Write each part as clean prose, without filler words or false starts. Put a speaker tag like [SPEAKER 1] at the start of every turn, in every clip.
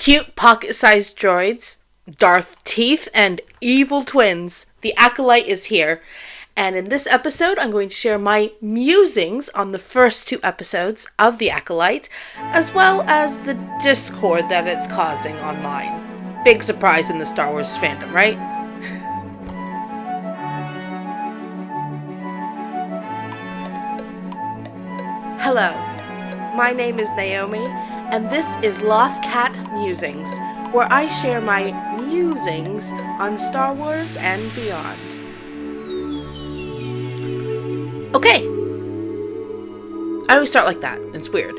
[SPEAKER 1] cute pocket-sized droids, Darth teeth, and evil twins. The Acolyte is here. And in this episode, I'm going to share my musings on the first 2 episodes of The Acolyte, as well as the discord that it's causing online. Big surprise in the Star Wars fandom, right? Hello, my name is Naomi, and this is Loth-Cat Musings, where I share my musings on Star Wars and beyond. Okay. I always start like that. It's weird.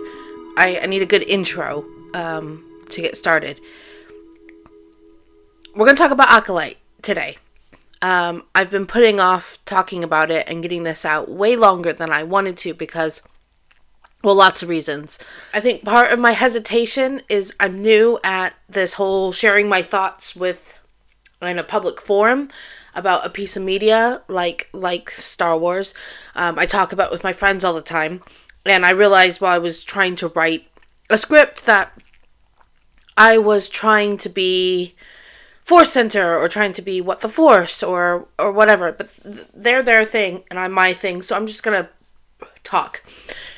[SPEAKER 1] I need a good intro to get started. We're going to talk about Acolyte today. I've been putting off talking about it and getting this out way longer than I wanted to because, well, lots of reasons. I think part of my hesitation is I'm new at this whole sharing my thoughts in a public forum about a piece of media like Star Wars. I talk about it with my friends all the time, and I realized while I was trying to write a script that I was trying to be Force Center or trying to be What the Force or whatever, but they're their thing and I'm my thing, so I'm just gonna talk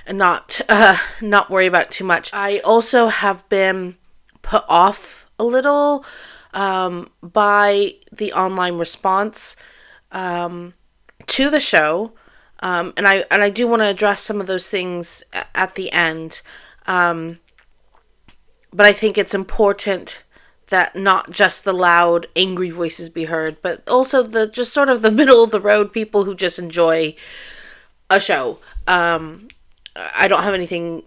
[SPEAKER 1] and not worry about it too much. I also have been put off a little by the online response to the show, and I do want to address some of those things at the end, but I think it's important that not just the loud, angry voices be heard, but also the just sort of the middle of the road people who just enjoy a show. I don't have anything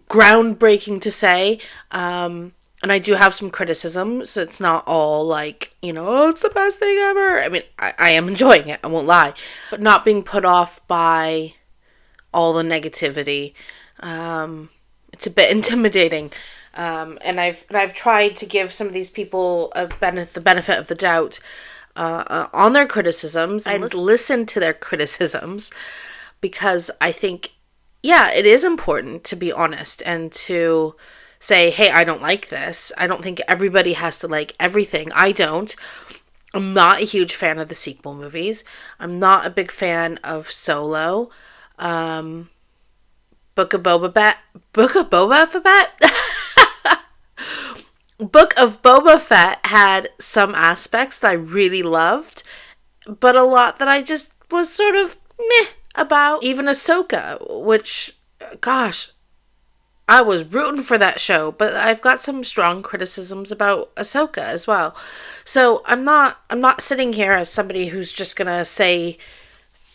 [SPEAKER 1] groundbreaking to say, and I do have some criticisms. It's not all like, oh, it's the best thing ever. I mean, I am enjoying it, I won't lie. But not being put off by all the negativity. It's a bit intimidating. And I've tried to give some of these people the benefit of the doubt on their criticisms and listen to their criticisms, because I think, yeah, it is important to be honest and to say, hey, I don't like this. I don't think everybody has to like everything. I don't. I'm not a huge fan of the sequel movies. I'm not a big fan of Solo. Book of Boba Fett? Book of Boba Fett had some aspects that I really loved, but a lot that I just was sort of meh about. Even Ahsoka, which, gosh, I was rooting for that show, but I've got some strong criticisms about Ahsoka as well. So I'm not sitting here as somebody who's just gonna say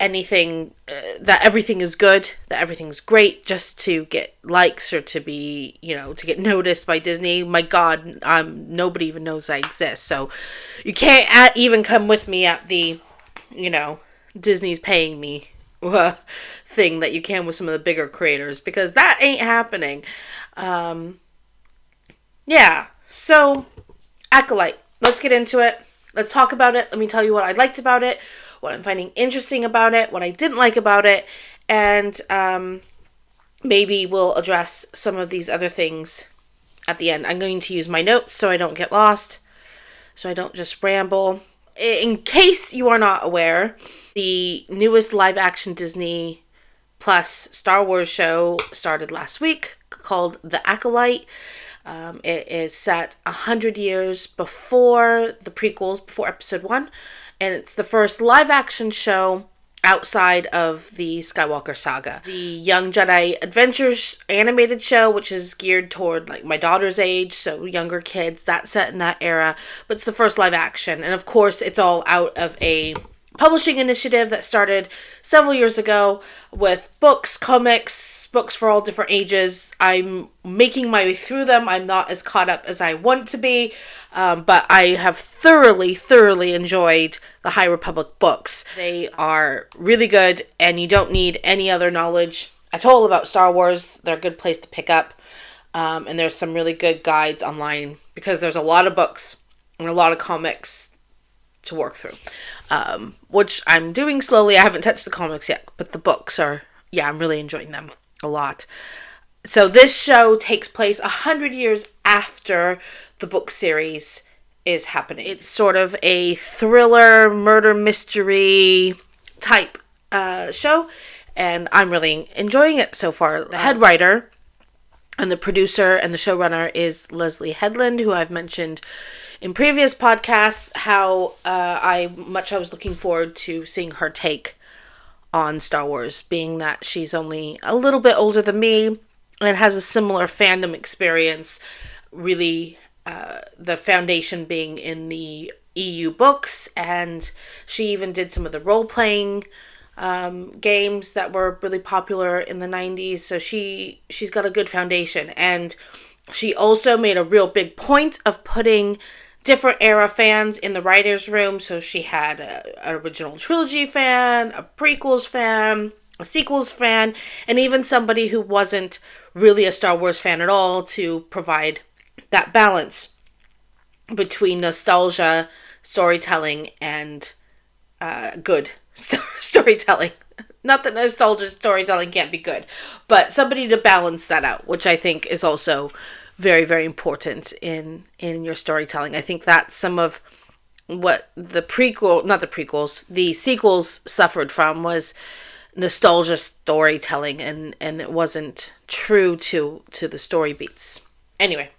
[SPEAKER 1] anything, that everything is good, that everything's great, just to get likes or to be, to get noticed by Disney. My God, nobody even knows I exist. So you can't even come with me at the, Disney's paying me thing that you can with some of the bigger creators, because that ain't happening. Yeah, so Acolyte, let's get into it. Let's talk about it. Let me tell you what I liked about it, what I'm finding interesting about it, what I didn't like about it, and maybe we'll address some of these other things at the end. I'm going to use my notes so I don't get lost, so I don't just ramble. In case you are not aware, the newest live-action Disney Plus Star Wars show started last week, called The Acolyte. It is set 100 years before the prequels, before Episode 1, and it's the first live-action show outside of the Skywalker saga. The Young Jedi Adventures animated show, which is geared toward like my daughter's age, so younger kids, that's set in that era, but it's the first live action. And of course, it's all out of a publishing initiative that started several years ago with books, comics, books for all different ages. I'm making my way through them. I'm not as caught up as I want to be, but I have thoroughly enjoyed the High Republic books. They are really good, and you don't need any other knowledge at all about Star Wars. They're a good place to pick up, and there's some really good guides online, because there's a lot of books and a lot of comics to work through, which I'm doing slowly. I haven't touched the comics yet, but the books are, I'm really enjoying them a lot. So this show takes place 100 years after the book series is happening. It's sort of a thriller, murder mystery type show, and I'm really enjoying it so far. The head writer and the producer and the showrunner is Leslie Headland, who I've mentioned in previous podcasts how I was looking forward to seeing her take on Star Wars, being that she's only a little bit older than me and has a similar fandom experience, really the foundation being in the EU books, and she even did some of the role-playing games that were really popular in the 90s, so she's got a good foundation. And she also made a real big point of putting different era fans in the writer's room. So she had an original trilogy fan, a prequels fan, a sequels fan, and even somebody who wasn't really a Star Wars fan at all, to provide that balance between nostalgia, storytelling, and good storytelling. Not that nostalgia storytelling can't be good, but somebody to balance that out, which I think is also very, very important in your storytelling. I think that's some of what the sequels suffered from, was nostalgia storytelling, and it wasn't true to the story beats. Anyway,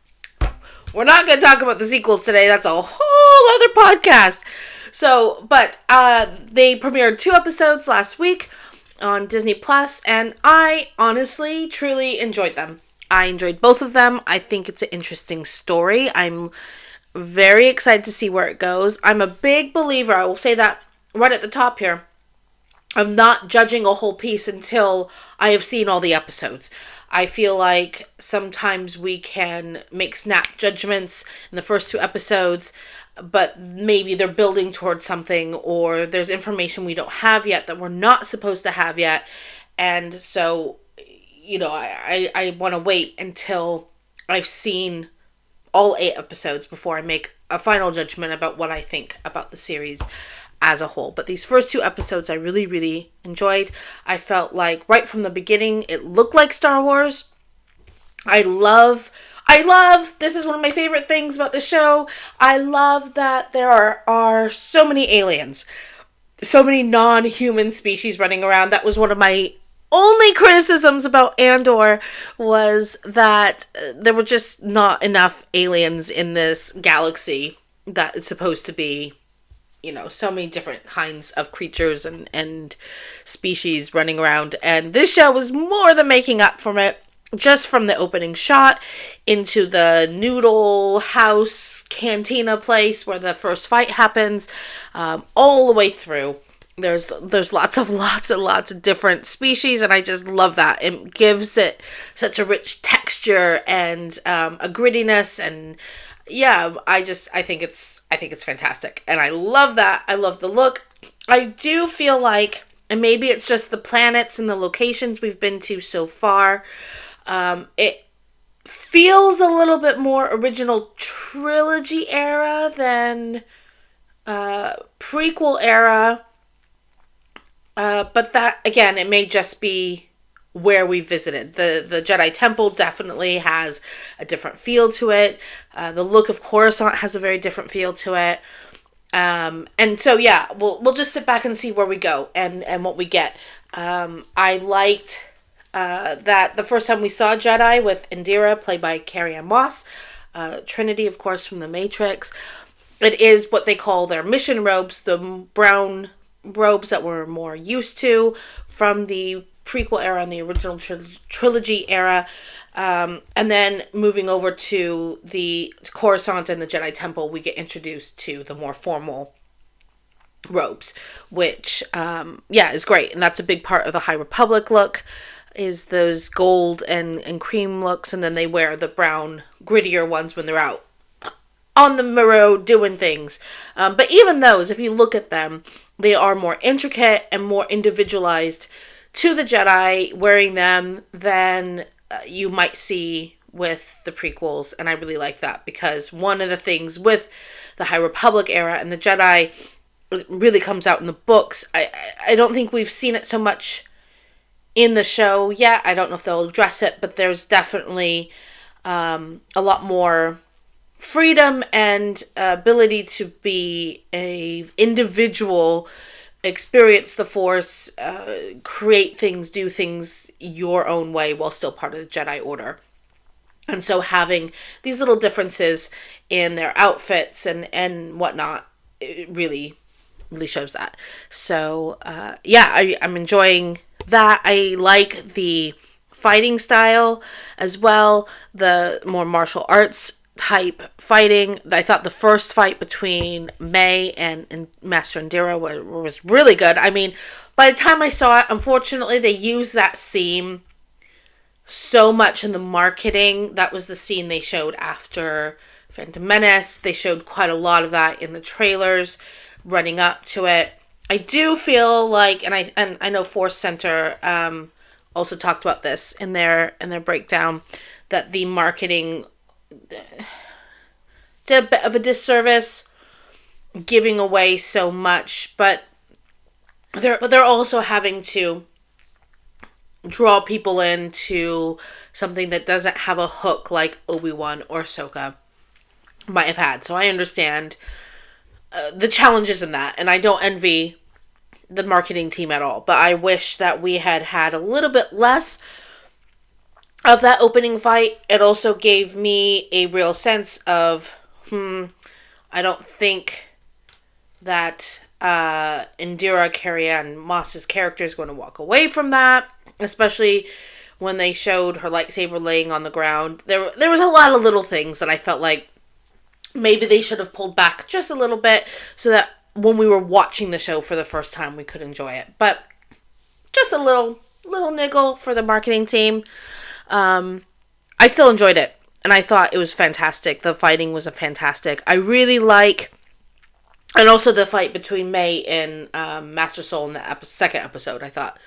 [SPEAKER 1] we're not going to talk about the sequels today. That's a whole other podcast. So, but they premiered 2 episodes last week on Disney Plus, and I honestly, truly enjoyed them. I enjoyed both of them. I think it's an interesting story. I'm very excited to see where it goes. I'm a big believer, I will say that right at the top here, I'm not judging a whole piece until I have seen all the episodes. I feel like sometimes we can make snap judgments in the first 2 episodes, but maybe they're building towards something, or there's information we don't have yet that we're not supposed to have yet. And so, I want to wait until I've seen all 8 episodes before I make a final judgment about what I think about the series as a whole. But these first 2 episodes I really, really enjoyed. I felt like right from the beginning it looked like Star Wars. I love, this is one of my favorite things about the show, I love that there are so many aliens. So many non-human species running around. That was one of my only criticisms about Andor, was that there were just not enough aliens in this galaxy that is supposed to be, so many different kinds of creatures and species running around. And this show was more than making up for it, just from the opening shot into the noodle house cantina place where the first fight happens, all the way through. There's lots and lots of different species, and I just love that. It gives it such a rich texture and a grittiness, and yeah, I think it's fantastic, and I love that. I love the look. I do feel like, and maybe it's just the planets and the locations we've been to so far, it feels a little bit more original trilogy era than prequel era. But that, again, it may just be where we visited. The Jedi Temple definitely has a different feel to it. The look of Coruscant has a very different feel to it. And so, yeah, we'll just sit back and see where we go and what we get. I liked that the first time we saw Jedi with Indira, played by Carrie-Anne Moss, Trinity, of course, from The Matrix. It is what they call their mission robes, the brown robes that we're more used to from the prequel era and the original trilogy era. And then moving over to the Coruscant and the Jedi Temple, we get introduced to the more formal robes, which, is great. And that's a big part of the High Republic look, is those gold and cream looks. And then they wear the brown, grittier ones when they're out on the road doing things. But even those, if you look at them, they are more intricate and more individualized to the Jedi wearing them than you might see with the prequels. And I really like that, because one of the things with the High Republic era and the Jedi really comes out in the books. I don't think we've seen it so much in the show yet. I don't know if they'll address it, but there's definitely a lot more freedom and ability to be a individual, experience the Force, create things, do things your own way while still part of the Jedi Order. And so having these little differences in their outfits and whatnot, it really shows that. So I'm enjoying that. I like the fighting style as well, the more martial arts type fighting. I thought the first fight between May and Master Indira was really good. I mean, by the time I saw it, unfortunately, they used that scene so much in the marketing. That was the scene they showed after Phantom Menace. They showed quite a lot of that in the trailers running up to it. I do feel like, and I know Force Center also talked about this in their breakdown, that the marketing did a bit of a disservice giving away so much, but they're also having to draw people into something that doesn't have a hook like Obi-Wan or Ahsoka might have had. So I understand the challenges in that, and I don't envy the marketing team at all, but I wish that we had a little bit less of that opening fight. It also gave me a real sense of, I don't think that Indira Carrie-Anne Moss's character is going to walk away from that, especially when they showed her lightsaber laying on the ground. There was a lot of little things that I felt like maybe they should have pulled back just a little bit so that when we were watching the show for the first time, we could enjoy it. But just a little niggle for the marketing team. I still enjoyed it, and I thought it was fantastic. The fighting was fantastic. I really like, and also the fight between May and Master Soul in the second episode, I thought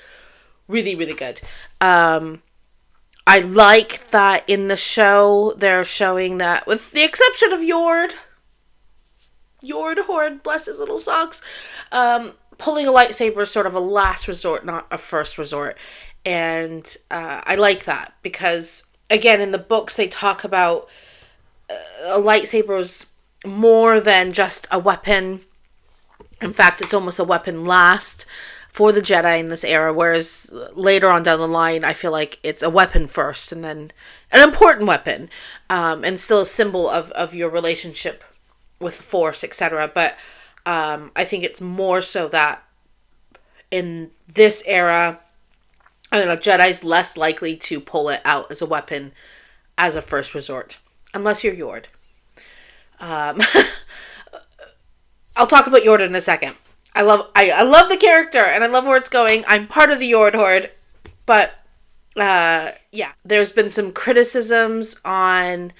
[SPEAKER 1] really, really good. I like that in the show they're showing that, with the exception of Yord Horde, bless his little socks, pulling a lightsaber is sort of a last resort, not a first resort. And I like that because, again, in the books they talk about a lightsaber is more than just a weapon. In fact, it's almost a weapon last for the Jedi in this era, whereas later on down the line, I feel like it's a weapon first, and then an important weapon, and still a symbol of your relationship with the Force, etc. But I think it's more so that in this era, I don't know, Jedi's less likely to pull it out as a weapon as a first resort, unless you're Yord. I'll talk about Yord in a second. I love the character, and I love where it's going. I'm part of the Yord Horde, but there's been some criticisms on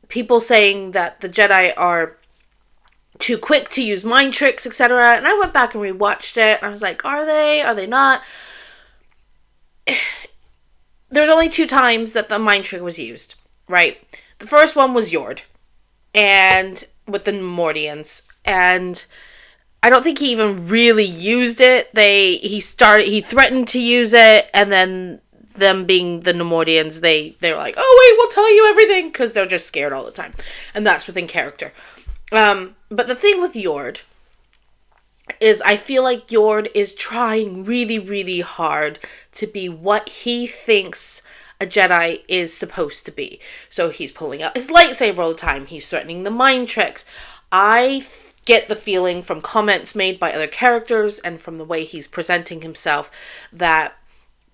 [SPEAKER 1] people saying that the Jedi are too quick to use mind tricks, etc. And I went back and rewatched it, and I was like, are they? Are they not? There's only 2 times that the mind trick was used, right? The first one was Yord, and with the Nemoidians, and I don't think he even really used it. He threatened to use it, and then them being the Nemoidians, they're like, oh wait, we'll tell you everything, because they're just scared all the time, and that's within character. But the thing with Yord is I feel like Yord is trying really, really hard to be what he thinks a Jedi is supposed to be. So he's pulling out his lightsaber all the time. He's threatening the mind tricks. I get the feeling from comments made by other characters and from the way he's presenting himself that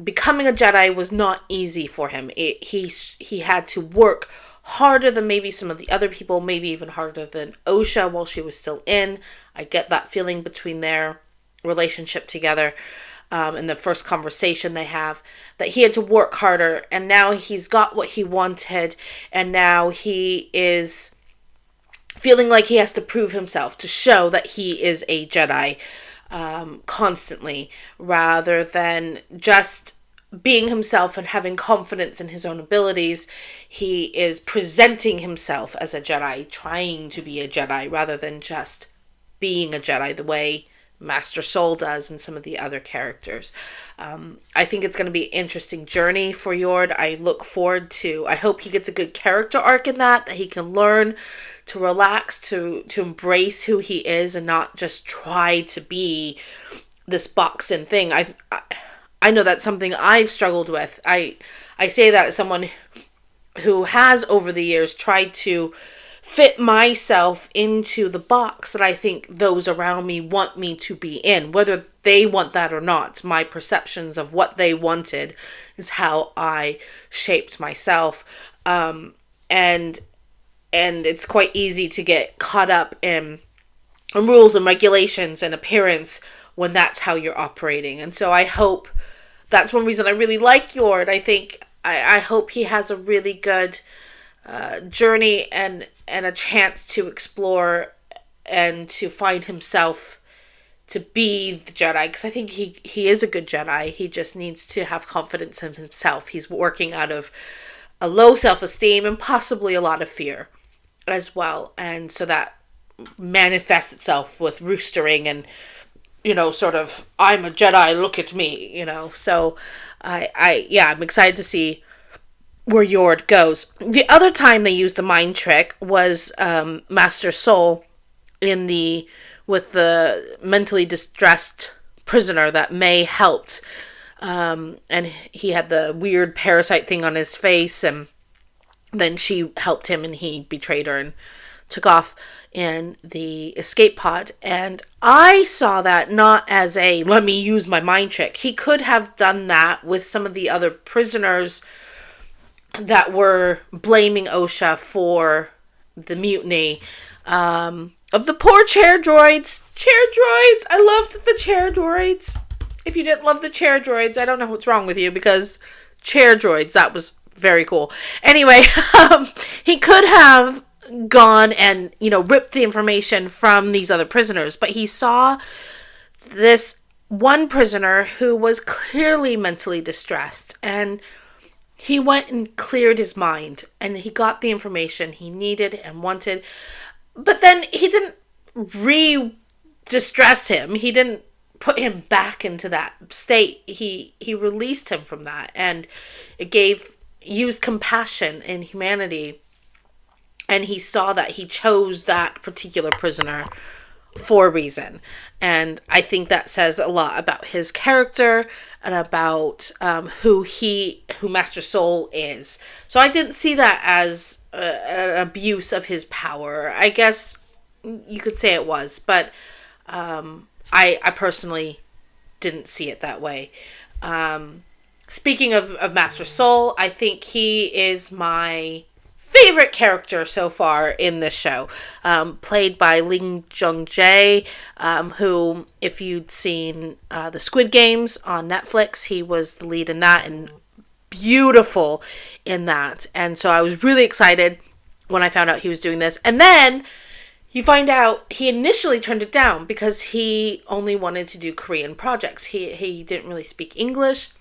[SPEAKER 1] becoming a Jedi was not easy for him. He had to work harder than maybe some of the other people, maybe even harder than Osha while she was still in. I get that feeling between their relationship together. In the first conversation they have, that he had to work harder, and now he's got what he wanted, and now he is feeling like he has to prove himself to show that he is a Jedi constantly, rather than just being himself and having confidence in his own abilities. He is presenting himself as a Jedi, trying to be a Jedi, rather than just being a Jedi the way Master Soul does and some of the other characters. I think it's going to be an interesting journey for Yord. I hope he gets a good character arc in that he can learn to relax, to embrace who he is and not just try to be this boxed in thing. I know that's something I've struggled with. I say that as someone who has over the years tried to fit myself into the box that I think those around me want me to be in, whether they want that or not. My perceptions of what they wanted is how I shaped myself. And it's quite easy to get caught up in rules and regulations and appearance when that's how you're operating. And so I hope that's one reason I really like Yord. I hope he has a really good journey and a chance to explore and to find himself to be the Jedi, because I think he is a good Jedi. He just needs to have confidence in himself. He's working out of a low self-esteem and possibly a lot of fear as well, and so that manifests itself with roostering and sort of, I'm a Jedi, look at me, so I'm excited to see where Yord goes. The other time they used the mind trick was Master Soul with the mentally distressed prisoner that May helped. And he had the weird parasite thing on his face, and then she helped him and he betrayed her and took off in the escape pod. And I saw that not as a let me use my mind trick. He could have done that with some of the other prisoners that were blaming Osha for the mutiny of the poor chair droids. I loved the chair droids. If you didn't love the chair droids, I don't know what's wrong with you, because chair droids, that was very cool. Anyway, he could have gone and ripped the information from these other prisoners, but he saw this one prisoner who was clearly mentally distressed, and he went and cleared his mind, and he got the information he needed and wanted. But then he didn't re-distress him. He didn't put him back into that state. He released him from that, and it used compassion and humanity. And he saw that he chose that particular prisoner for a reason. And I think that says a lot about his character and about who Master Soul is. So I didn't see that as an abuse of his power. I guess you could say it was, but I personally didn't see it that way. Speaking of Master Soul, I think he is my favorite character so far in this show, played by Ling Jung-jae, who, if you'd seen the Squid Games on Netflix, he was the lead in that and beautiful in that. And so I was really excited when I found out he was doing this. And then you find out he initially turned it down because he only wanted to do Korean projects. He didn't really speak English.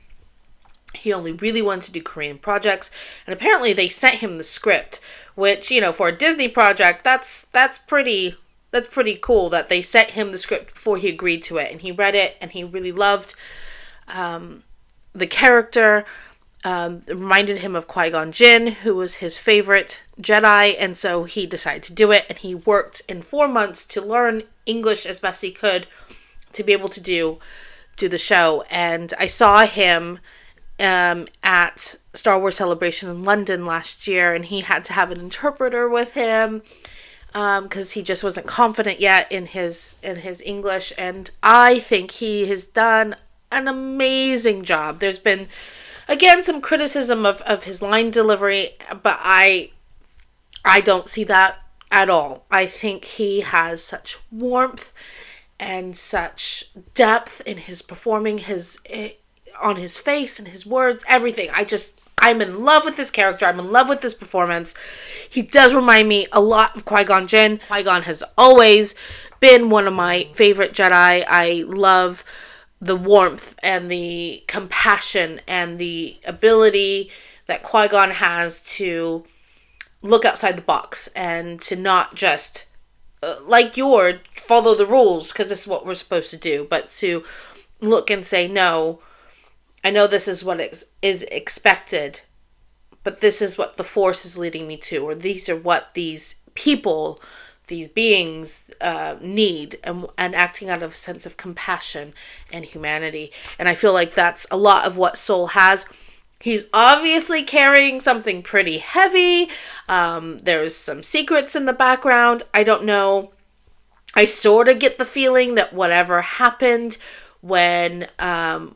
[SPEAKER 1] He only really wanted to do Korean projects, and apparently they sent him the script, which, for a Disney project, that's pretty cool that they sent him the script before he agreed to it, and he read it, and he really loved the character. It reminded him of Qui-Gon Jinn, who was his favorite Jedi, and so he decided to do it, and he worked in 4 months to learn English as best he could to be able to do the show. And I saw him at Star Wars Celebration in London last year, and he had to have an interpreter with him because he just wasn't confident yet in his English, and I think he has done an amazing job. There's been, again, some criticism of his line delivery, but I don't see that at all. I think he has such warmth and such depth in his performing on his face and his words, everything. I'm in love with this character. I'm in love with this performance. He does remind me a lot of Qui-Gon Jinn. Qui-Gon has always been one of my favorite Jedi. I love the warmth and the compassion and the ability that Qui-Gon has to look outside the box and to not just like your follow the rules because this is what we're supposed to do, but to look and say, no, I know this is what is expected, but this is what the Force is leading me to, or these are what these people, these beings need, and acting out of a sense of compassion and humanity. And I feel like that's a lot of what Soul has. He's obviously carrying something pretty heavy. There's some secrets in the background. I don't know. I sort of get the feeling that whatever happened when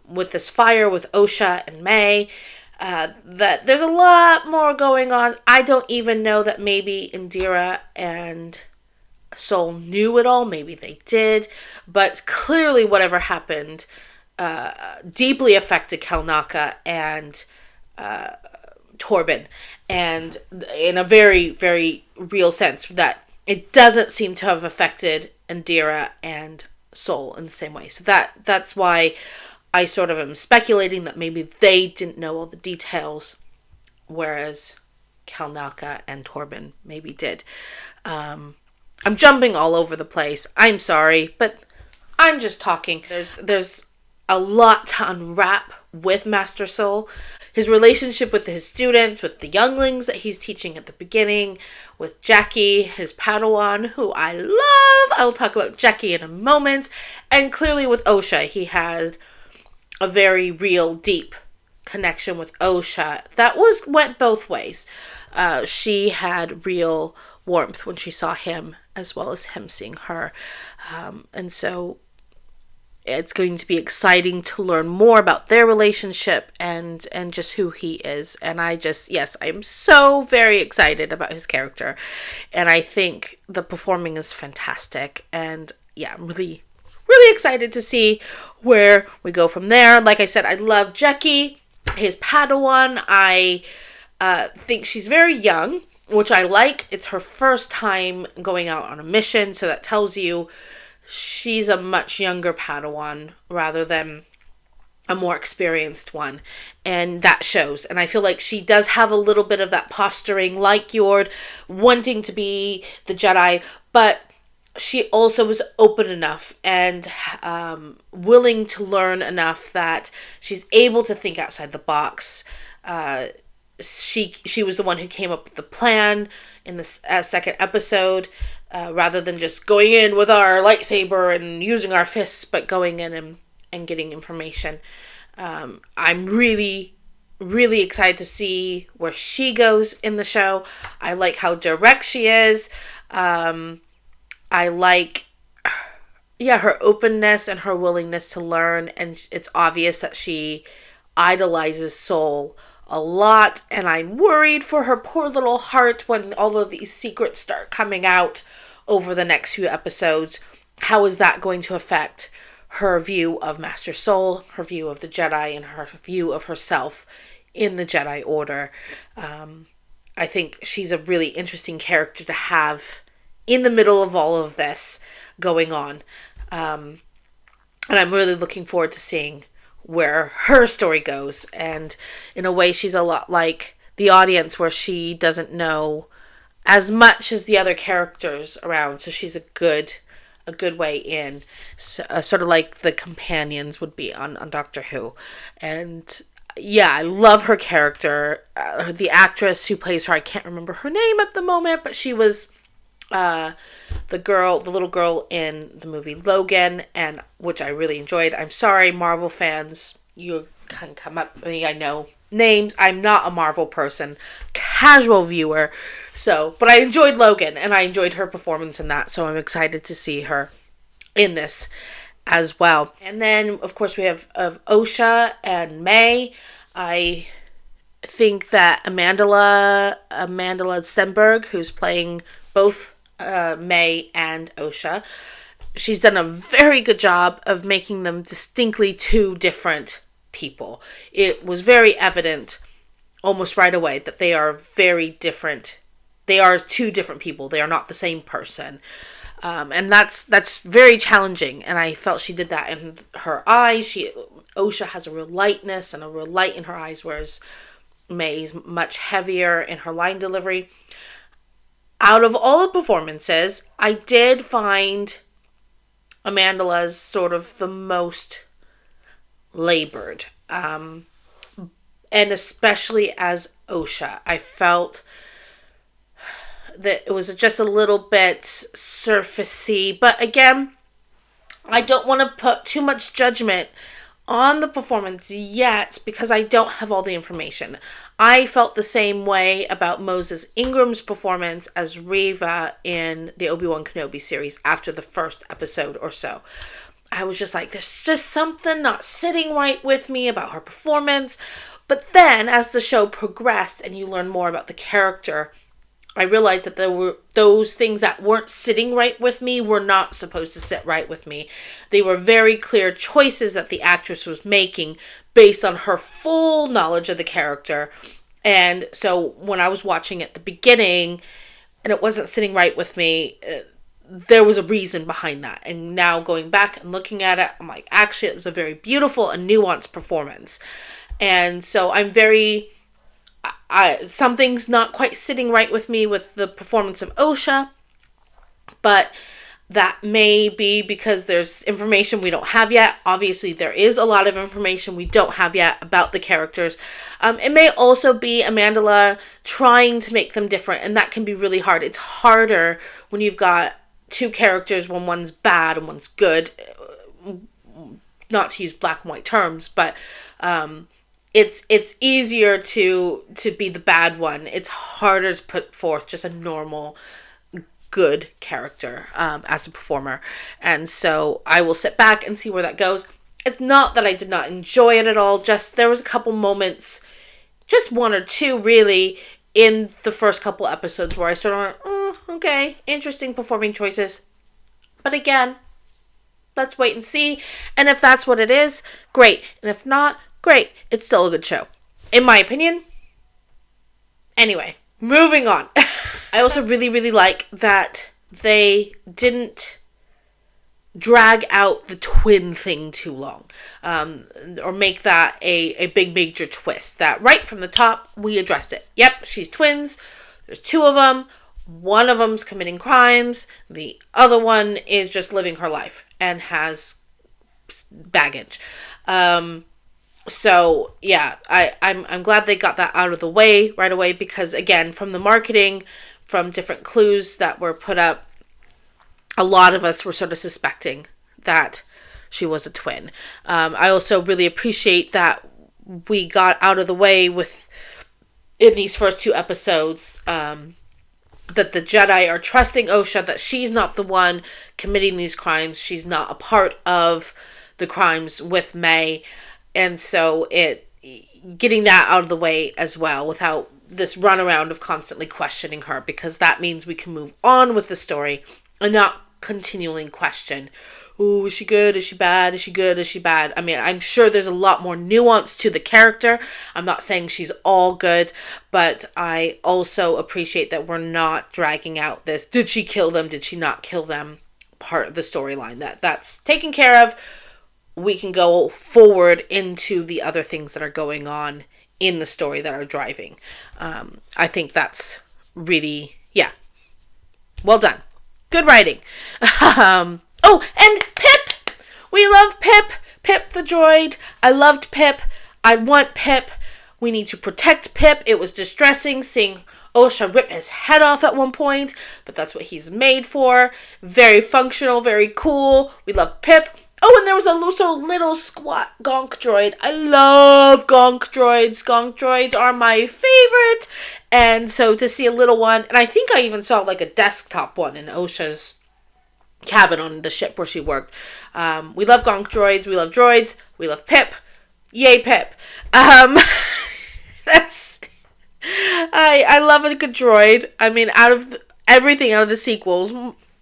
[SPEAKER 1] with this fire with Osha and May, that there's a lot more going on. I don't even know that maybe Indira and Soul knew it all. Maybe they did. But clearly whatever happened deeply affected Kelnaka and Torben, and in a very, very real sense, that it doesn't seem to have affected Indira and Soul in the same way. So that's why I sort of am speculating that maybe they didn't know all the details, whereas Kelnaka and Torben maybe did. I'm jumping all over the place. I'm sorry, but I'm just talking. There's a lot to unwrap with Master Soul. His relationship with his students, with the younglings that he's teaching at the beginning, with Jackie, his Padawan, who I love. I'll talk about Jackie in a moment. And clearly with Osha, he had a very real, deep connection with Osha that went both ways. She had real warmth when she saw him, as well as him seeing her. And so it's going to be exciting to learn more about their relationship and just who he is. And I'm so very excited about his character. And I think the performing is fantastic. And yeah, I'm really, really excited to see where we go from there. Like I said, I love Jackie, his Padawan. I think she's very young, which I like. It's her first time going out on a mission, so that tells you she's a much younger Padawan rather than a more experienced one. And that shows. And I feel like she does have a little bit of that posturing like Yord, wanting to be the Jedi, but she also was open enough and willing to learn enough that she's able to think outside the box. She was the one who came up with the plan in the second episode, rather than just going in with our lightsaber and using our fists, but going in and getting information. I'm really, really excited to see where she goes in the show. I like how direct she is. I like, her openness and her willingness to learn. And it's obvious that she idolizes Soul a lot. And I'm worried for her poor little heart when all of these secrets start coming out over the next few episodes. How is that going to affect her view of Master Soul, her view of the Jedi, and her view of herself in the Jedi Order? I think she's a really interesting character to have in the middle of all of this going on. And I'm really looking forward to seeing where her story goes. And in a way, she's a lot like the audience, where she doesn't know as much as the other characters around. So she's a good way in. So, sort of like the companions would be on Doctor Who. And yeah, I love her character. The actress who plays her, I can't remember her name at the moment, but she was the little girl in the movie Logan, and which I really enjoyed. I'm sorry, Marvel fans, you can come up with me. I know names. I'm not a Marvel person, casual viewer. So, but I enjoyed Logan, and I enjoyed her performance in that. So I'm excited to see her in this as well. And then, of course, we have Osha and May. I think that Amandla Stenberg, who's playing both May and Osha, she's done a very good job of making them distinctly two different people. It was very evident almost right away that they are very different. They are two different people. They are not the same person. And that's very challenging. And I felt she did that in her eyes. Osha has a real lightness and a real light in her eyes, whereas May's much heavier in her line delivery. out of all the performances, I did find Amanda's sort of the most labored. And especially as Osha, I felt that it was just a little bit surfacey. But again, I don't want to put too much judgment on the performance yet because I don't have all the information. I felt the same way about Moses Ingram's performance as Reva in the Obi-Wan Kenobi series after the first episode or so. I was just like, there's just something not sitting right with me about her performance. But then as the show progressed and you learn more about the character, I realized that there were those things that weren't sitting right with me were not supposed to sit right with me. They were very clear choices that the actress was making based on her full knowledge of the character. And so when I was watching at the beginning and it wasn't sitting right with me, there was a reason behind that. And now going back and looking at it, I'm like, actually, it was a very beautiful and nuanced performance. And so I'm very... something's not quite sitting right with me with the performance of Osha, but that may be because there's information we don't have yet. Obviously, there is a lot of information we don't have yet about the characters. It may also be Amanda trying to make them different, and that can be really hard. It's harder when you've got two characters when one's bad and one's good. Not to use black and white terms, but it's easier to be the bad one. It's harder to put forth just a normal good character as a performer. And so I will sit back and see where that goes. It's not that I did not enjoy it at all, just there was a couple moments, just one or two really, in the first couple episodes where I sort of went, okay, interesting performing choices. But again, let's wait and see. And if that's what it is, great. And if not, great. It's still a good show, in my opinion. Anyway, moving on. I also really, really like that they didn't drag out the twin thing too long, or make that a big major twist. That right from the top, we addressed it. Yep, she's twins. There's two of them. One of them's committing crimes. The other one is just living her life and has baggage. So yeah, I'm glad they got that out of the way right away, because again, from the marketing, from different clues that were put up, a lot of us were sort of suspecting that she was a twin. I also really appreciate that we got out of the way with, in these first two episodes, that the Jedi are trusting Osha, that she's not the one committing these crimes. She's not a part of the crimes with May. And so getting that out of the way as well, without this runaround of constantly questioning her, because that means we can move on with the story and not continually question, ooh, is she good? Is she bad? Is she good? Is she bad? I mean, I'm sure there's a lot more nuance to the character. I'm not saying she's all good, but I also appreciate that we're not dragging out this, did she kill them? Did she not kill them? Part of the storyline. That's taken care of. We can go forward into the other things that are going on in the story that are driving. I think that's really, yeah, well done. Good writing. Oh, and Pip! We love Pip! Pip the droid. I loved Pip. I want Pip. We need to protect Pip. It was distressing seeing Osha rip his head off at one point, but that's what he's made for. Very functional, very cool. We love Pip. Oh, and there was also little squat gonk droid. I love gonk droids. Gonk droids are my favorite. And so to see a little one, and I think I even saw like a desktop one in Osha's cabin on the ship where she worked. We love gonk droids. We love droids. We love Pip. Yay, Pip. That's... I love a good droid. I mean, everything out of the sequels,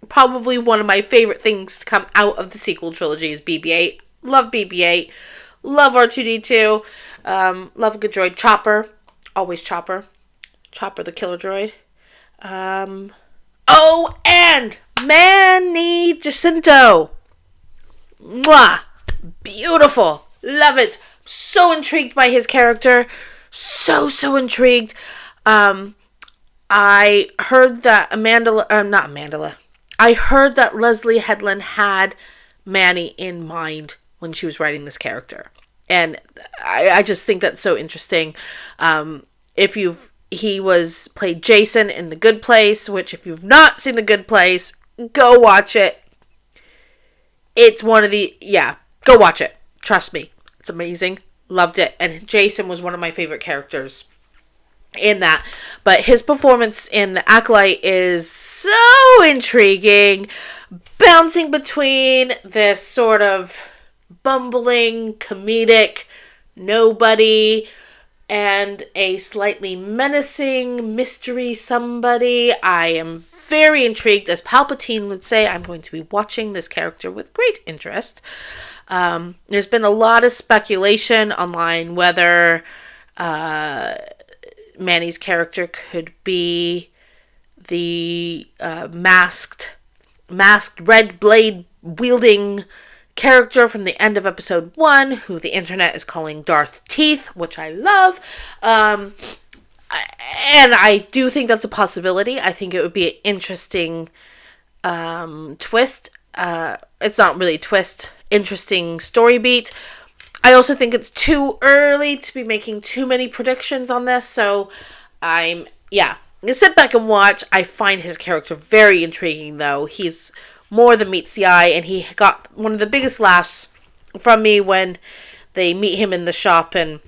[SPEAKER 1] probably one of my favorite things to come out of the sequel trilogy is BB-8. Love BB-8. Love R2-D2. Love a good droid. Chopper. Always Chopper. Chopper the killer droid. Oh, and Manny Jacinto. Mwah. Beautiful. Love it. So intrigued by his character. So intrigued. I heard that I heard that Leslie Headland had Manny in mind when she was writing this character. And I just think that's so interesting. He was played Jason in The Good Place, which if you've not seen The Good Place, go watch it. It's go watch it. Trust me. It's amazing. Loved it. And Jason was one of my favorite characters in that. But his performance in The Acolyte is so intriguing. Bouncing between this sort of bumbling, comedic nobody and a slightly menacing mystery somebody. I am very intrigued. As Palpatine would say, I'm going to be watching this character with great interest. There's been a lot of speculation online whether Manny's character could be the masked red blade wielding character from the end of episode 1, who the internet is calling Darth Teeth, which I love. And I do think that's a possibility. I think it would be an interesting twist. It's not really a twist. Interesting story beat. I also think it's too early to be making too many predictions on this. So I'm gonna sit back and watch. I find his character very intriguing, though. He's more than meets the eye, and he got one of the biggest laughs from me when they meet him in the shop and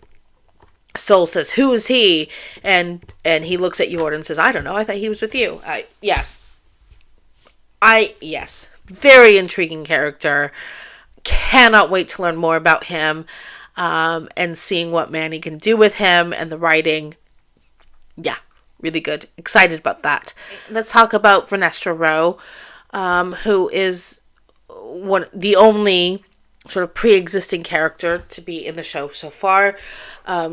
[SPEAKER 1] Soul says, "Who is he?" And he looks at Yorda and says, "I don't know. I thought he was with you." Yes. Very intriguing character. Cannot wait to learn more about him, and seeing what Manny can do with him and the writing. Yeah, really good. Excited about that. Let's talk about Vernestra Rowe, who is the only sort of pre-existing character to be in the show so far.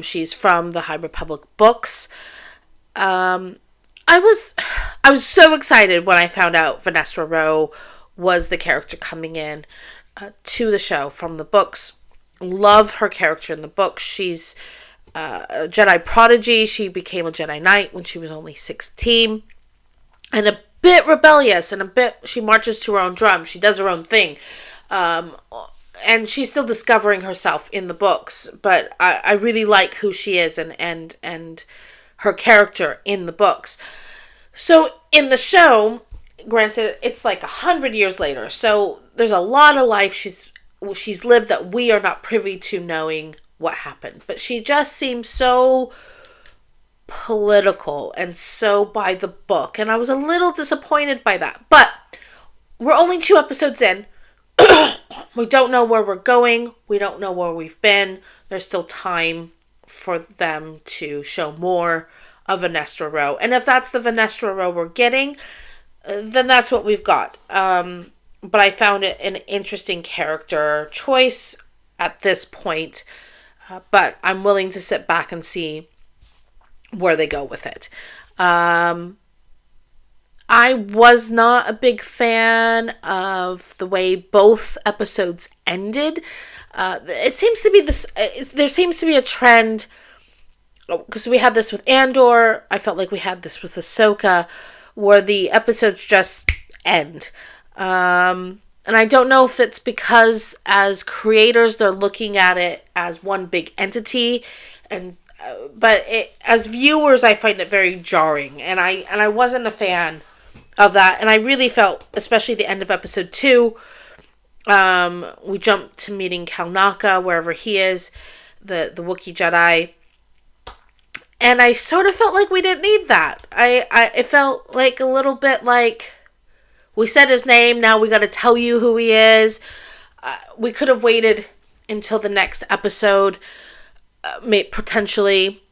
[SPEAKER 1] She's from the High Republic books. I was so excited when I found out Vernestra Rowe was the character coming in to the show from the books. Love her character in the books. She's a Jedi prodigy. She became a Jedi Knight when she was only 16. And a bit rebellious, and she marches to her own drum. She does her own thing. And she's still discovering herself in the books. But I really like who she is and her character in the books. So in the show, granted, it's like 100 years later. So there's a lot of life she's lived that we are not privy to knowing what happened. But she just seems so political and so by the book. And I was a little disappointed by that. But we're only 2 episodes in. We don't know where we're going. We don't know where we've been. There's still time for them to show more of Vernestra Rowe. And if that's the Vernestra Rowe we're getting, then that's what we've got. But I found it an interesting character choice at this point. But I'm willing to sit back and see where they go with it. I was not a big fan of the way both episodes ended. It seems to be there seems to be a trend, because we had this with Andor. I felt like we had this with Ahsoka, where the episodes just end. And I don't know if it's because as creators they're looking at it as one big entity, but as viewers I find it very jarring, and I wasn't a fan of that. And I really felt, especially the end of episode 2, we jumped to meeting Kalnaka, wherever he is, the Wookiee Jedi. And I sort of felt like we didn't need that. It felt like a little bit like, we said his name, now we got to tell you who he is. We could have waited until the next episode, potentially.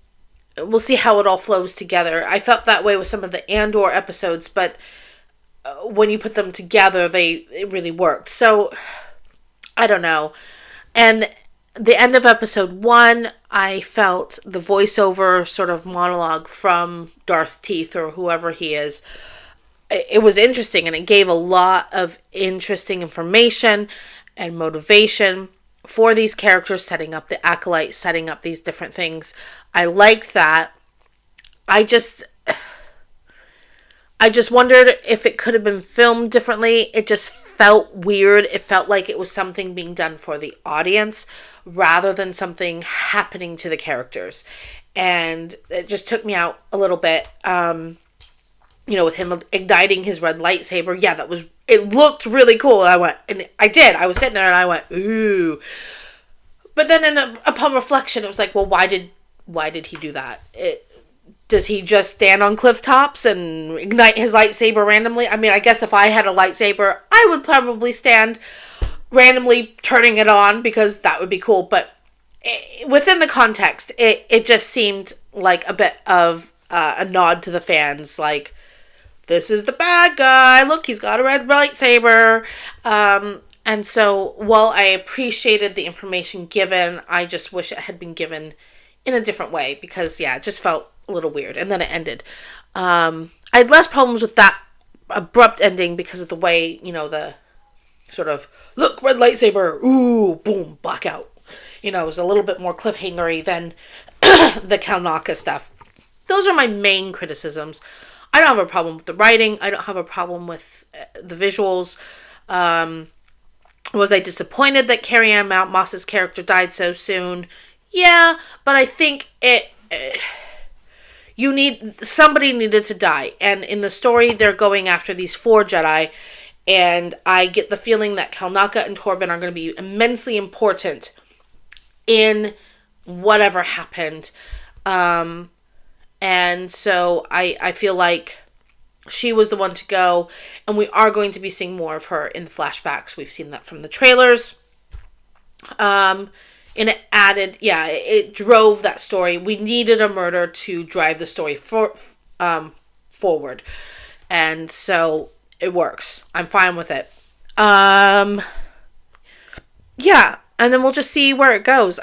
[SPEAKER 1] We'll see how it all flows together. I felt that way with some of the Andor episodes, but when you put them together, it really worked. So, I don't know. And the end of episode 1, I felt the voiceover sort of monologue from Darth Teeth, or whoever he is, it was interesting, and it gave a lot of interesting information and motivation for these characters, setting up the Acolyte, setting up these different things. I like that. I just, I just wondered if it could have been filmed differently. It just felt weird. It felt like it was something being done for the audience rather than something happening to the characters. And it just took me out a little bit. With him igniting his red lightsaber. Yeah, it looked really cool. And I was sitting there and I went, ooh. But then upon reflection, it was like, well, why did he do that? Does he just stand on cliff tops and ignite his lightsaber randomly? I mean, I guess if I had a lightsaber, I would probably stand randomly turning it on because that would be cool. But within the context, it just seemed like a bit of a nod to the fans. Like, this is the bad guy. Look, he's got a red lightsaber. And so while I appreciated the information given, I just wish it had been given in a different way because, yeah, it just felt a little weird. And then it ended. I had less problems with that abrupt ending because of the way, the sort of, look, red lightsaber, ooh, boom, blackout. It was a little bit more cliffhangery than the Kalnaka stuff. Those are my main criticisms. I don't have a problem with the writing. I don't have a problem with the visuals. Was I disappointed that Carrie-Anne Moss's character died so soon? Yeah, but I think somebody needed to die. And in the story, they're going after these 4 Jedi. And I get the feeling that Kalnaka and Torben are going to be immensely important in whatever happened. And so I feel like she was the one to go. And we are going to be seeing more of her in the flashbacks. We've seen that from the trailers. And it drove that story. We needed a murder to drive the story forward. And so it works. I'm fine with it. Yeah. And then we'll just see where it goes.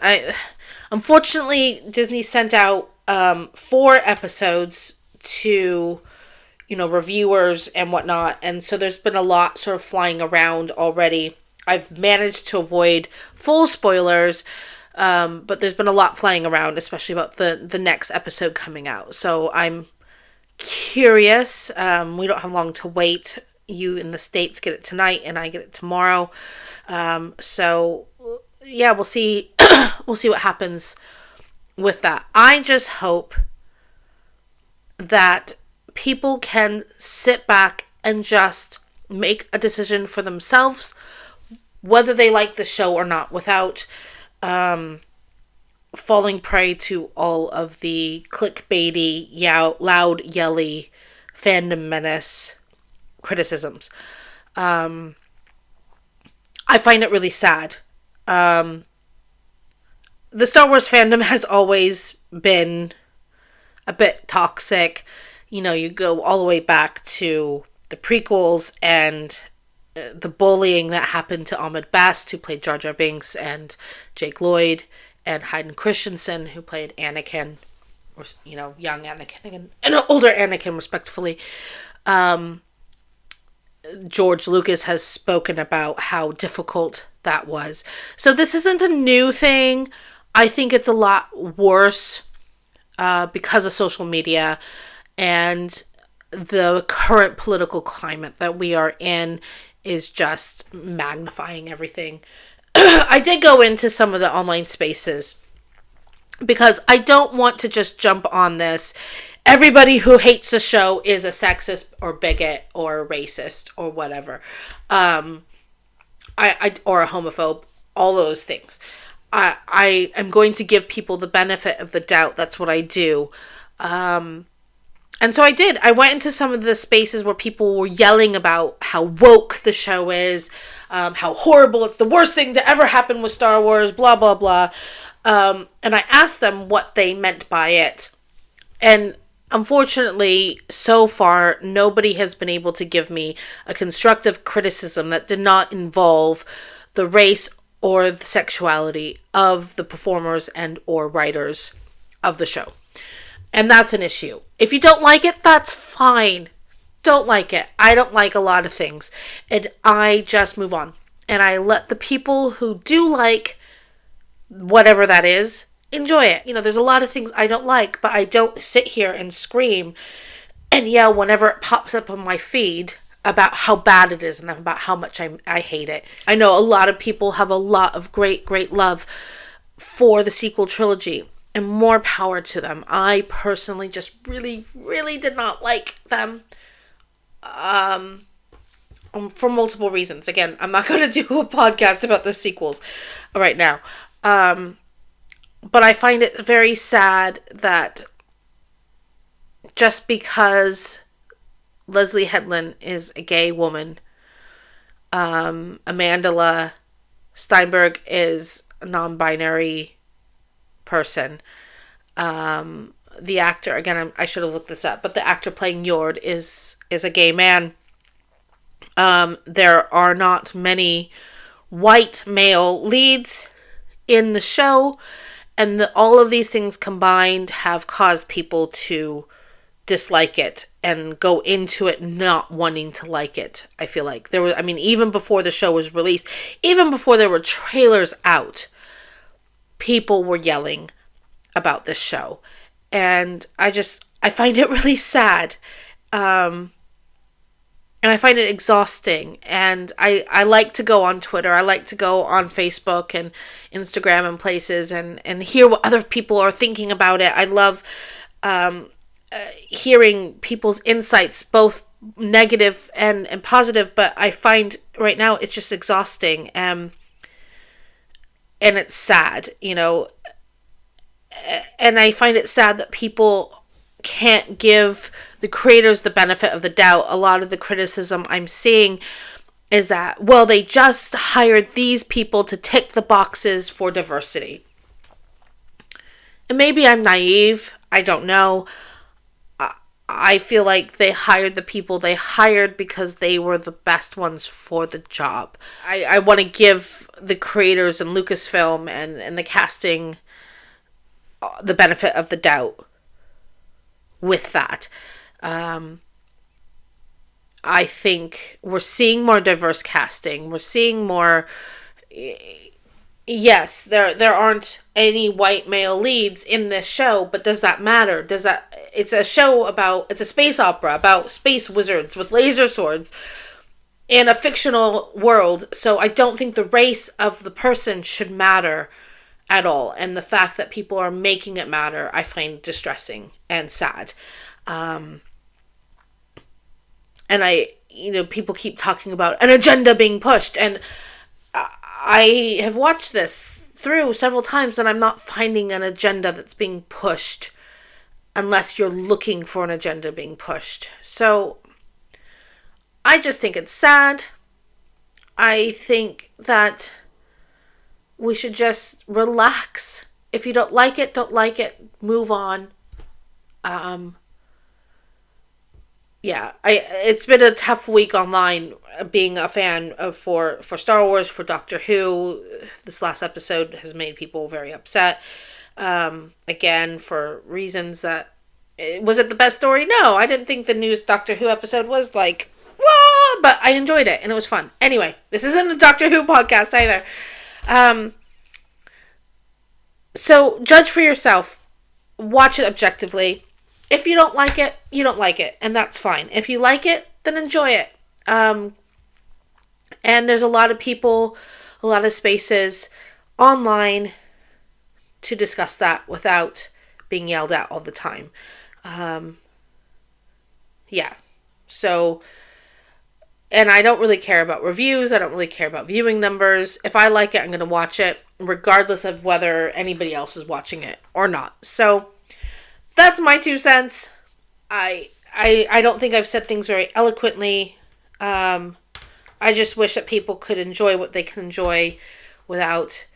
[SPEAKER 1] Unfortunately, Disney sent out 4 episodes to, reviewers and whatnot. And so there's been a lot sort of flying around already. I've managed to avoid full spoilers, but there's been a lot flying around, especially about the next episode coming out. So I'm curious. We don't have long to wait. You in the States get it tonight, and I get it tomorrow. So yeah, we'll see. We'll see what happens with that. I just hope that people can sit back and just make a decision for themselves whether they like the show or not, without falling prey to all of the clickbaity, loud, yelly, fandom menace criticisms. I find it really sad. The Star Wars fandom has always been a bit toxic. You go all the way back to the prequels and the bullying that happened to Ahmed Best, who played Jar Jar Binks, and Jake Lloyd, and Hayden Christensen, who played Anakin, or young Anakin and older Anakin, respectively. George Lucas has spoken about how difficult that was. So this isn't a new thing. I think it's a lot worse because of social media and the current political climate that we are in is just magnifying everything. I did go into some of the online spaces because I don't want to just jump on this. Everybody who hates the show is a sexist or bigot or racist or whatever. Or a homophobe. All those things. I am going to give people the benefit of the doubt. That's what I do. And so I did. I went into some of the spaces where people were yelling about how woke the show is, how horrible, it's the worst thing to ever happen with Star Wars, blah, blah, blah. And I asked them what they meant by it. And unfortunately, so far, nobody has been able to give me a constructive criticism that did not involve the race or the sexuality of the performers and or writers of the show. And that's an issue. If you don't like it, that's fine. Don't like it. I don't like a lot of things. And I just move on. And I let the people who do like whatever that is, enjoy it. There's a lot of things I don't like, but I don't sit here and scream and yell whenever it pops up on my feed about how bad it is and about how much I hate it. I know a lot of people have a lot of great, great love for the sequel trilogy, and more power to them. I personally just really, really did not like them. For multiple reasons. Again, I'm not going to do a podcast about the sequels right now. But I find it very sad that just because Leslie Headland is a gay woman, Amandla Steinberg is a non-binary person. The actor, again, I should have looked this up, but the actor playing Jord is a gay man. There are not many white male leads in the show, and all of these things combined have caused people to dislike it and go into it not wanting to like it. I feel like there was, even before the show was released, even before there were trailers out, people were yelling about this show. And I find it really sad. And I find it exhausting. And I like to go on Twitter. I like to go on Facebook and Instagram and places and hear what other people are thinking about it. I love hearing people's insights, both negative and positive. But I find right now it's just exhausting. And it's sad, And I find it sad that people can't give the creators the benefit of the doubt. A lot of the criticism I'm seeing is that, well, they just hired these people to tick the boxes for diversity. And maybe I'm naive. I don't know. I feel like they hired the people they hired because they were the best ones for the job. I want to give the creators and Lucasfilm and the casting the benefit of the doubt with that. I think we're seeing more diverse casting. We're seeing more... Yes, there aren't any white male leads in this show, but does that matter? It's a show it's a space opera about space wizards with laser swords in a fictional world, so I don't think the race of the person should matter at all. And the fact that people are making it matter, I find distressing and sad. And people keep talking about an agenda being pushed, and I have watched this through several times, and I'm not finding an agenda that's being pushed unless you're looking for an agenda being pushed. So I just think it's sad. I think that we should just relax. If you don't like it, move on. It's been a tough week online being a fan for Star Wars, for Doctor Who. This last episode has made people very upset. Again, for reasons that... Was it the best story? No, I didn't think the new Doctor Who episode was like... Wah! But I enjoyed it, and it was fun. Anyway, this isn't a Doctor Who podcast either. So, judge for yourself. Watch it objectively. If you don't like it, you don't like it, and that's fine. If you like it, then enjoy it. And there's a lot of people, a lot of spaces online to discuss that without being yelled at all the time. So, and I don't really care about reviews. I don't really care about viewing numbers. If I like it, I'm going to watch it, regardless of whether anybody else is watching it or not. So, that's my 2 cents. I don't think I've said things very eloquently. I just wish that people could enjoy what they can enjoy without,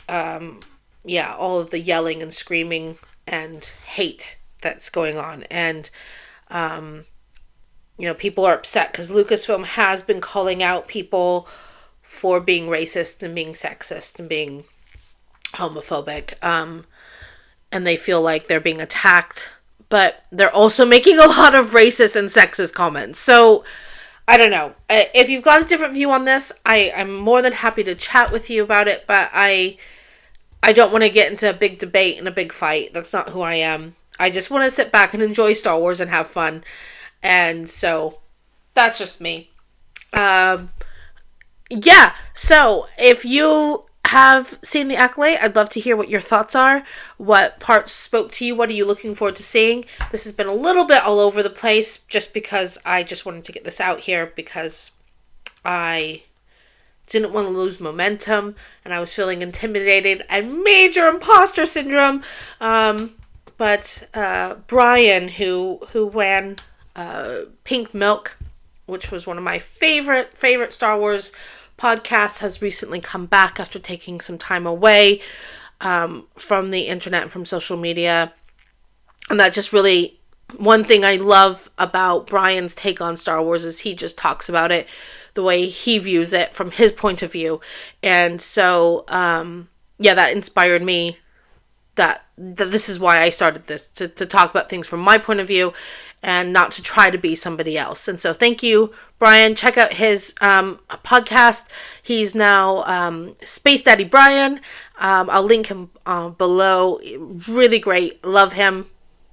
[SPEAKER 1] all of the yelling and screaming and hate that's going on. And, people are upset because Lucasfilm has been calling out people for being racist and being sexist and being homophobic. And they feel like they're being attacked, but they're also making a lot of racist and sexist comments. So, I don't know. If you've got a different view on this, I'm more than happy to chat with you about it, but I don't want to get into a big debate and a big fight. That's not who I am. I just want to sit back and enjoy Star Wars and have fun. And so that's just me. Yeah, so if you have seen The Acolyte, I'd love to hear what your thoughts are. What parts spoke to you? What are you looking forward to seeing? This has been a little bit all over the place just because I just wanted to get this out here because I didn't want to lose momentum and I was feeling intimidated and major imposter syndrome. But Brian, who ran Pink Milk, which was one of my favorite Star Wars podcasts, has recently come back after taking some time away from the internet and from social media. And that just really, one thing I love about Brian's take on Star Wars is he just talks about it the way he views it from his point of view. And so, that inspired me that this is why I started this, to talk about things from my point of view and not to try to be somebody else. And so thank you, Brian. Check out his podcast. He's now Space Daddy Brian. I'll link him below. Really great. Love him.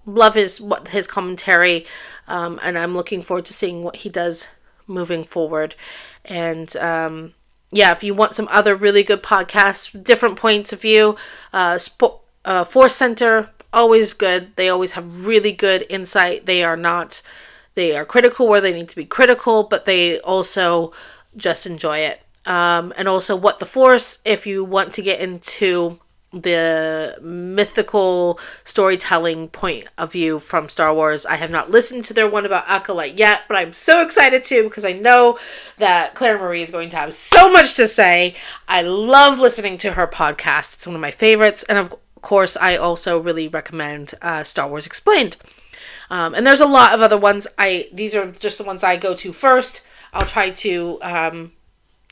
[SPEAKER 1] Love his commentary. And I'm looking forward to seeing what he does moving forward. And if you want some other really good podcasts, different points of view, Force Center, always good. They always have really good insight. They are critical where they need to be critical, but they also just enjoy it. And also What the Force, if you want to get into the mythical storytelling point of view from Star Wars. I have not listened to their one about Acolyte yet, but I'm so excited to because I know that Claire Marie is going to have so much to say. I love listening to her podcast. It's one of my favorites. And of course, I also really recommend Star Wars Explained. And there's a lot of other ones. These are just the ones I go to first. I'll try to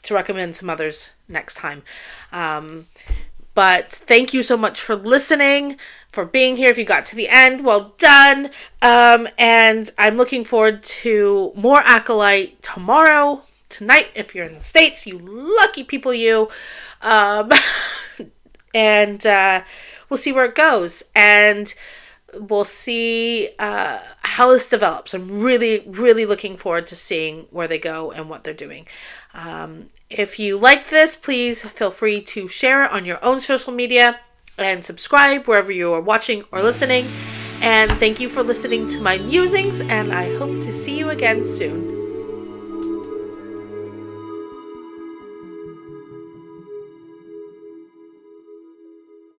[SPEAKER 1] recommend some others next time. But thank you so much for listening, for being here. If you got to the end, well done. And I'm looking forward to more Acolyte tonight, if you're in the States, you lucky people, you. And we'll see where it goes. And we'll see how this develops. I'm really, really looking forward to seeing where they go and what they're doing. If you like this, please feel free to share it on your own social media and subscribe wherever you are watching or listening. And thank you for listening to my musings, and I hope to see you again soon.